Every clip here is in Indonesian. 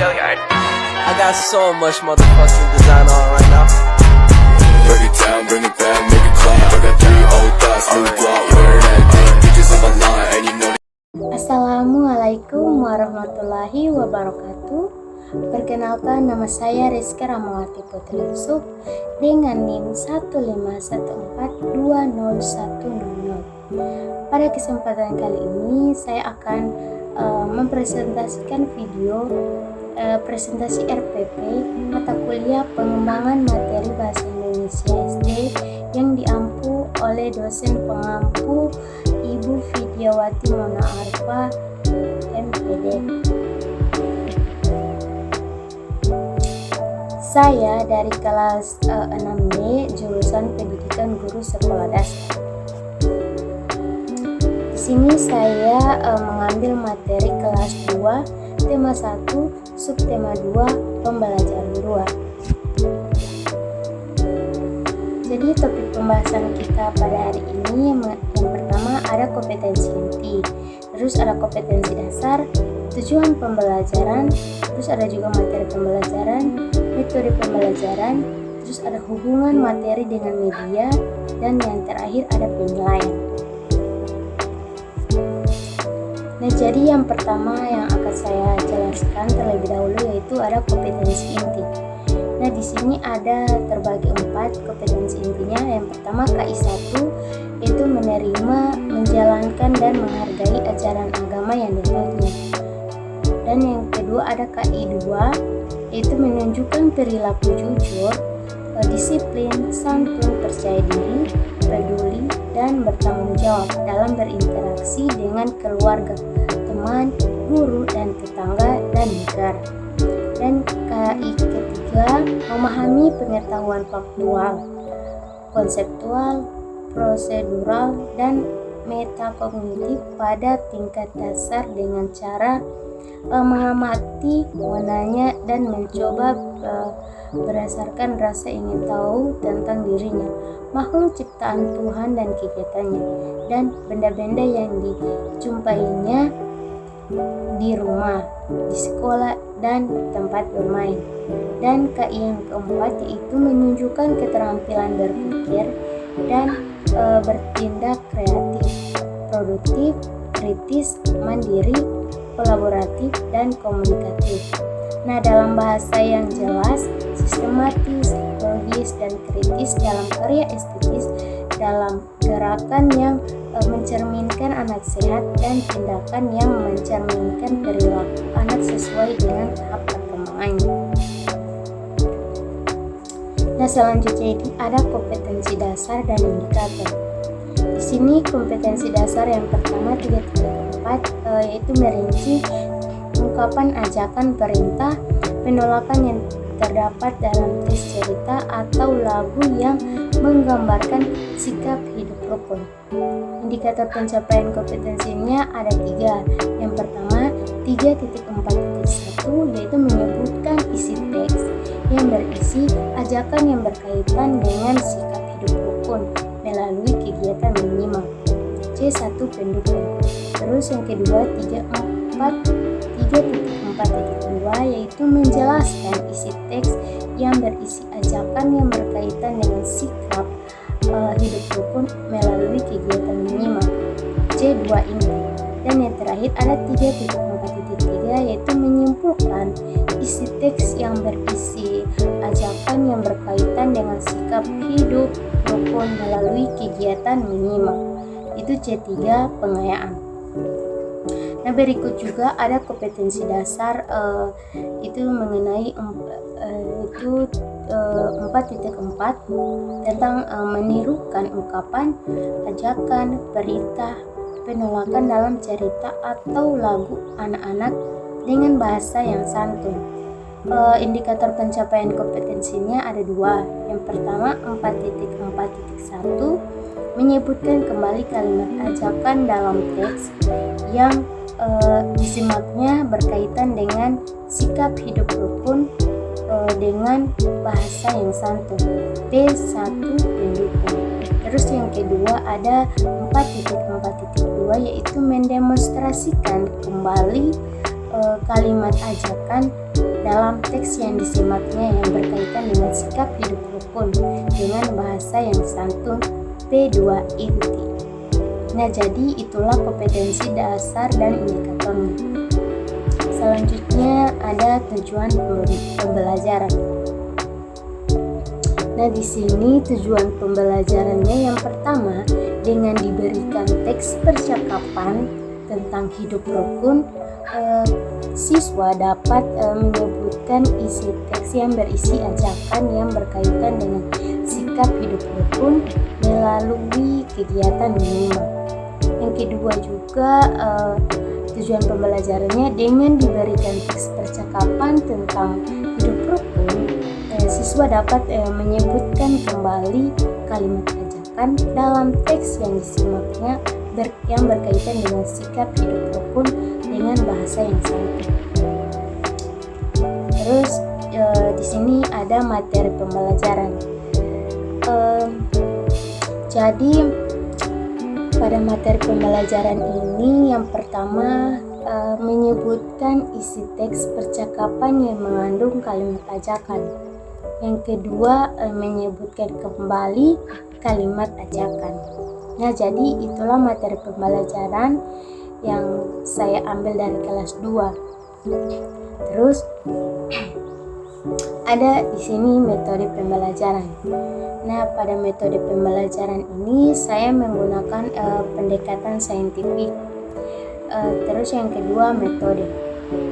I got so much motherfucking design on right now. Break it down, bring it back, make it clap. I got 3 old thoughts, new block, wear that thing. Bitches on my line, and you know. Assalamualaikum warahmatullahi wabarakatuh. Perkenalkan, nama saya Rizky Ramawati Putri Yusuf dengan NIM 151420100. Pada kesempatan kali ini saya akan mempresentasikan video presentasi RPP mata kuliah pengembangan materi bahasa Indonesia SD yang diampu oleh dosen pengampu Ibu Vidyawati Mona Arfa MPD. Saya dari kelas 6D jurusan Pendidikan Guru Sekolah Dasar. Di sini saya mengambil materi kelas 2, tema 1, subtema 2, pembelajaran 2. Jadi topik pembahasan kita pada hari ini yang pertama ada kompetensi inti, terus ada kompetensi dasar, tujuan pembelajaran, terus ada juga materi pembelajaran, metode pembelajaran, terus ada hubungan materi dengan media, dan yang terakhir ada penilaian. Nah, jadi yang pertama yang akan saya jelaskan terlebih dahulu yaitu ada kompetensi inti. Nah, di sini ada terbagi 4 kompetensi intinya. Yang pertama KI1 yaitu menerima, menjalankan dan menghargai ajaran agama yang dianutnya. Dan yang kedua ada KI2 yaitu menunjukkan perilaku jujur, disiplin, santun, percaya diri, peduli, dan bertanggung jawab dalam berinteraksi dengan keluarga, teman, guru, dan tetangga, dan negara. Dan KI ketiga, memahami pengetahuan faktual, konseptual, prosedural, dan metakognitif pada tingkat dasar dengan cara mengamati, menanya, dan mencoba berdasarkan rasa ingin tahu tentang dirinya, makhluk ciptaan Tuhan dan kegiatannya, dan benda-benda yang dijumpainya di rumah, di sekolah, dan tempat bermain. Dan KI yang keempat yaitu menunjukkan keterampilan berpikir dan bertindak kreatif, produktif, kritis, mandiri, kolaboratif, dan komunikatif. Nah, dalam bahasa yang jelas, sistematis, logis, dan kritis dalam karya estetis, dalam gerakan yang mencerminkan anak sehat, dan tindakan yang mencerminkan perilaku anak sesuai dengan tahap perkembangannya. Nah, selanjutnya ini ada kompetensi dasar dan indikator. Di sini kompetensi dasar yang pertama 3.4 yaitu merinci ungkapan ajakan perintah, penolakan yang terdapat dalam teks cerita atau lagu yang menggambarkan sikap hidup rukun. Indikator pencapaian kompetensinya ada 3. Yang pertama 3.4.1 yaitu menyebutkan isi teks yang berisi ajakan yang berkaitan dengan sikap hidup rukun melalui kegiatan minimal. C1 pendukung. Terus yang kedua 3.4.2 yaitu menjelaskan isi teks yang berisi ajakan yang berkaitan dengan sikap hidup rukun melalui kegiatan minimal. C2 inti. Dan yang terakhir ada 3.4.3 yaitu menyimpulkan isi teks yang berisi ajakan yang berkaitan dengan sikap hidup rukun melalui kegiatan minimal. Itu C3 pengayaan. Nah, berikut juga ada kompetensi dasar itu mengenai 4.4 tentang menirukan ungkapan, ajakan, perintah, penolakan dalam cerita atau lagu anak-anak dengan bahasa yang santun. Indikator pencapaian kompetensinya ada 2. Yang pertama 4.4.1 menyebutkan kembali kalimat ajakan dalam teks yang disimaknya berkaitan dengan sikap hidup rukun dengan bahasa yang santun. B1 pendukung. Terus yang kedua ada 4.4.2 yaitu mendemonstrasikan kembali kalimat ajakan dalam teks yang disimaknya yang berkaitan dengan sikap hidup rukun dengan bahasa yang santun P2 inti. Nah, jadi itulah kompetensi dasar dan indikatornya. Selanjutnya ada tujuan pembelajaran. Nah, di sini tujuan pembelajarannya yang pertama, dengan diberikan teks percakapan tentang hidup rukun, siswa dapat menyebutkan isi teks yang berisi ajakan yang berkaitan dengan sikap hidup rukun melalui kegiatan minimal. Yang kedua juga tujuan pembelajarannya dengan diberikan teks percakapan tentang hidup rukun, siswa dapat menyebutkan kembali kalimat ajakan dalam teks yang disimaknya yang berkaitan dengan sikap hidup rukun dengan bahasa yang santun. Terus di sini ada materi pembelajaran. Jadi pada materi pembelajaran ini yang pertama menyebutkan isi teks percakapan yang mengandung kalimat ajakan. Yang kedua menyebutkan kembali kalimat ajakan. Nah, jadi itulah materi pembelajaran yang saya ambil dari kelas 2. Terus ada di sini metode pembelajaran. Nah, pada metode pembelajaran ini saya menggunakan pendekatan saintifik. Terus yang kedua metode.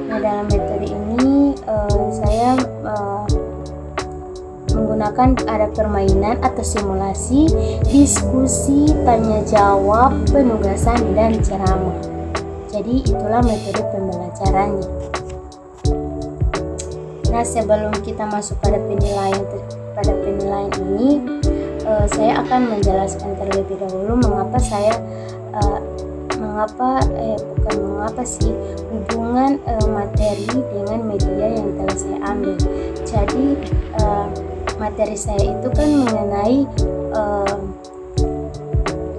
Nah, dalam metode ini saya menggunakan ada permainan atau simulasi, diskusi, tanya jawab, penugasan, dan ceramah. Jadi itulah metode pembelajarannya. Nah, sebelum kita masuk pada penilaian ini, saya akan menjelaskan terlebih dahulu mengapa hubungan materi dengan media yang telah saya ambil. Jadi materi saya itu kan mengenai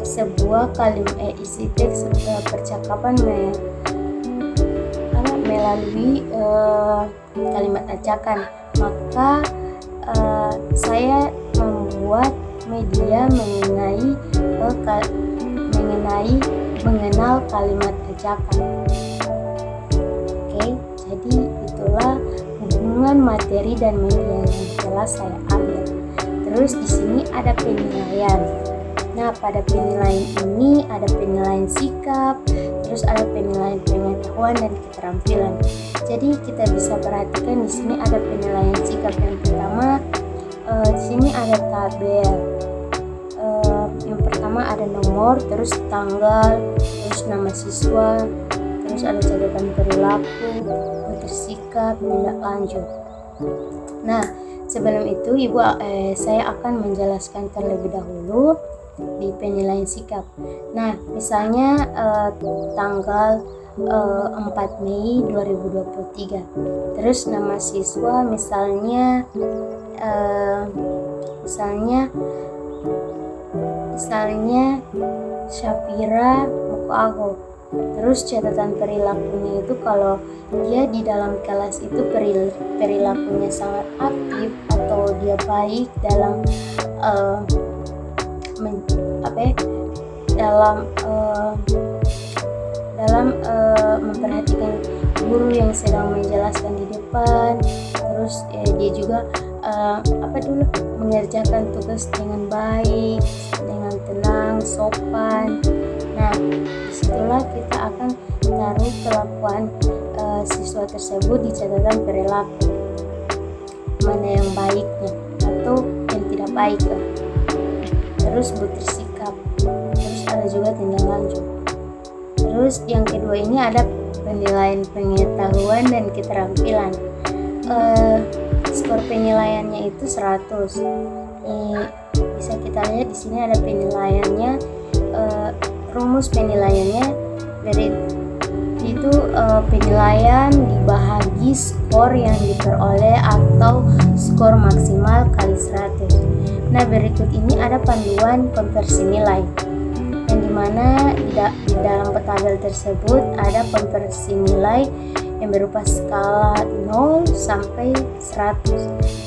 sebuah isi teks percakapan melalui kalimat ajakan. Maka saya membuat media mengenal kalimat ajakan. Oke, jadi itulah hubungan materi dan media yang telah saya ambil. Terus di sini ada penilaian. Nah, pada penilaian ini ada penilaian sikap, terus ada penilaian pengetahuan dan keterampilan. Jadi kita bisa perhatikan di sini ada penilaian sikap. Yang pertama, di sini ada tabel. Yang pertama ada nomor, terus tanggal, terus nama siswa, terus ada catatan perilaku, bersikap, tindak lanjut. Nah, sebelum itu saya akan menjelaskan terlebih dahulu di penilaian sikap. Nah, misalnya tanggal 4 Mei 2023. Terus nama siswa misalnya Syafira Mukoago. Terus catatan perilakunya itu kalau dia di dalam kelas itu perilakunya sangat aktif atau dia baik dalam memperhatikan guru yang sedang menjelaskan di depan. Terus dia juga mengerjakan tugas dengan baik, dengan tenang, sopan. Nah, disitulah kita akan taruh kelakuan siswa tersebut di catatan perilaku, mana yang baiknya atau yang tidak baik lah. Terus bersikap, terus ada juga tindak lanjut. Terus yang kedua ini ada penilaian pengetahuan dan keterampilan. Skor penilaiannya itu 100. Bisa kita lihat di sini ada penilaiannya, rumus penilaiannya dari itu penilaian dibahagi skor yang diperoleh atau skor maksimal kali 100. Nah, berikut ini ada panduan konversi nilai, yang dimana di dalam tabel tersebut ada konversi nilai yang berupa skala 0 sampai 100.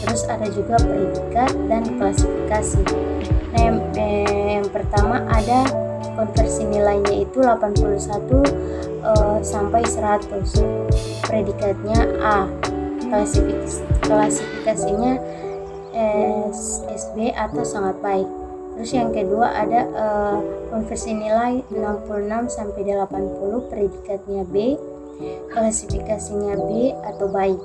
Terus ada juga predikat dan klasifikasi. Nah, yang pertama ada konversi nilainya itu 81 sampai 100. Predikatnya A. Klasifikasinya SB atau sangat baik. Terus yang kedua ada konversi nilai 66 sampai 80, predikatnya B, klasifikasinya B atau baik.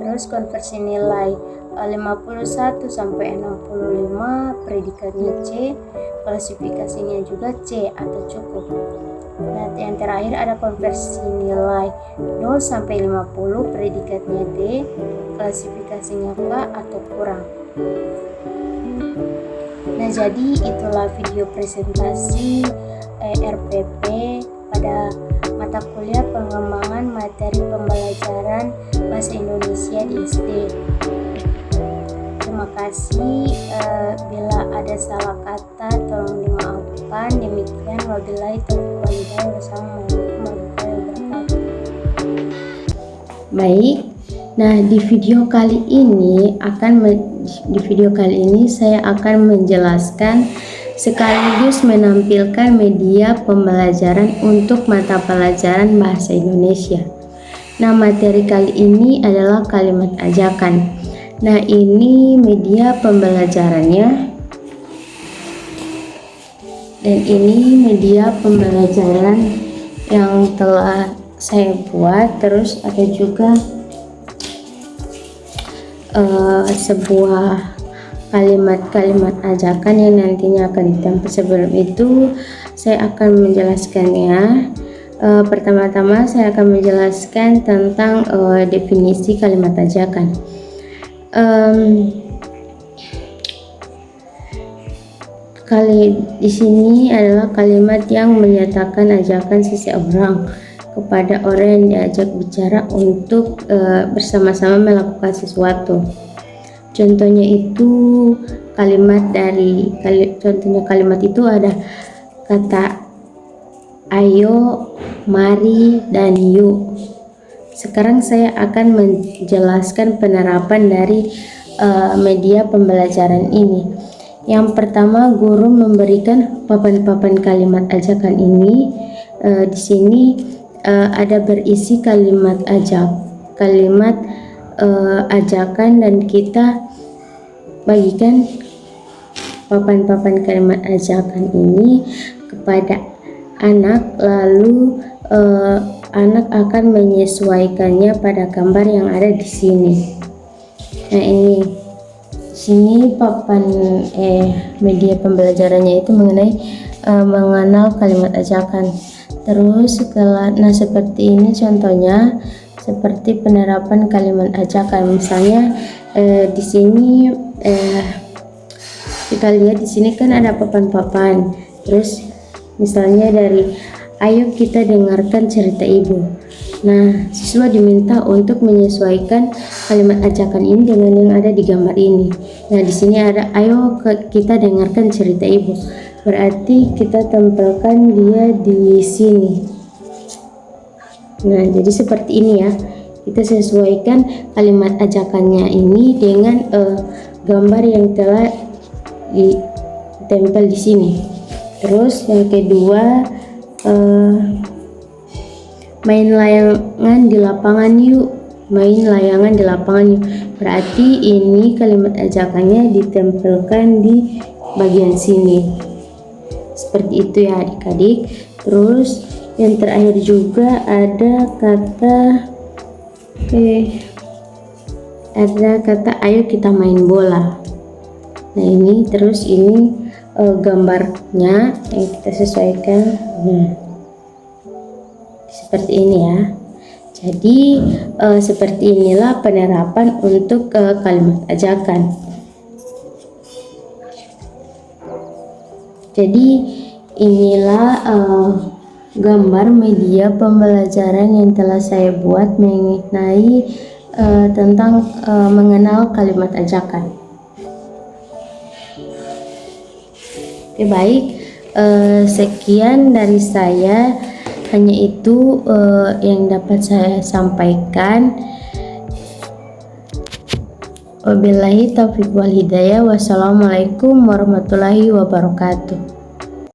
Terus konversi nilai 51 sampai 65, predikatnya C, klasifikasinya juga C atau cukup. Nah, yang terakhir ada konversi nilai 0 sampai 50, predikatnya D, klasifikasinya K atau kurang. Nah, jadi itulah video presentasi RPP pada mata kuliah pengembangan materi pembelajaran bahasa Indonesia di SD. Terima kasih. Bila ada salah kata tolong dimaafkan. Demikian, wabillahi taufiq wal hidayah. Wassalamualaikum warahmatullahi wabarakatuh. Baik. Nah, di video kali ini saya akan menjelaskan sekaligus menampilkan media pembelajaran untuk mata pelajaran bahasa Indonesia. Nah, materi kali ini adalah kalimat ajakan. Nah, ini media pembelajarannya. Dan ini media pembelajaran yang telah saya buat. Terus ada juga sebuah kalimat-kalimat ajakan yang nantinya akan ditempel. Sebelum itu saya akan menjelaskannya. Pertama-tama saya akan menjelaskan tentang definisi kalimat ajakan. Di sini adalah kalimat yang menyatakan ajakan seseorang kepada orang yang diajak bicara untuk bersama-sama melakukan sesuatu. Contohnya itu kalimat itu ada kata ayo, mari, dan yuk. Sekarang saya akan menjelaskan penerapan dari media pembelajaran ini. Yang pertama, guru memberikan papan-papan kalimat ajakan ini. Di sini ada berisi kalimat ajakan, dan kita bagikan papan-papan kalimat ajakan ini kepada anak, lalu anak akan menyesuaikannya pada gambar yang ada di sini. Nah, sini papan media pembelajarannya itu mengenai mengenal kalimat ajakan. Terus seperti ini contohnya, seperti penerapan kalimat ajakan. Misalnya di sini kita lihat di sini kan ada papan-papan. Terus misalnya dari ayo kita dengarkan cerita ibu. Nah, siswa diminta untuk menyesuaikan kalimat ajakan ini dengan yang ada di gambar ini. Nah, di sini ada ayo kita dengarkan cerita ibu. Berarti kita tempelkan dia di sini. Nah, jadi seperti ini ya. Kita sesuaikan kalimat ajakannya ini dengan gambar yang telah ditempel di sini. Terus yang kedua, main layangan di lapangan yuk. Main layangan di lapangan yuk. Berarti ini kalimat ajakannya ditempelkan di bagian sini. Seperti itu ya adik-adik. Terus yang terakhir juga ada kata ayo kita main bola. Nah, ini terus ini gambarnya yang kita sesuaikan. Seperti ini ya. Jadi seperti inilah penerapan untuk kalimat ajakan. Jadi inilah gambar media pembelajaran yang telah saya buat mengenai tentang mengenal kalimat ajakan. Oke, baik, sekian dari saya. Hanya itu yang dapat saya sampaikan. Wabillahi taufiq wal hidayah. Wassalamualaikum warahmatullahi wabarakatuh.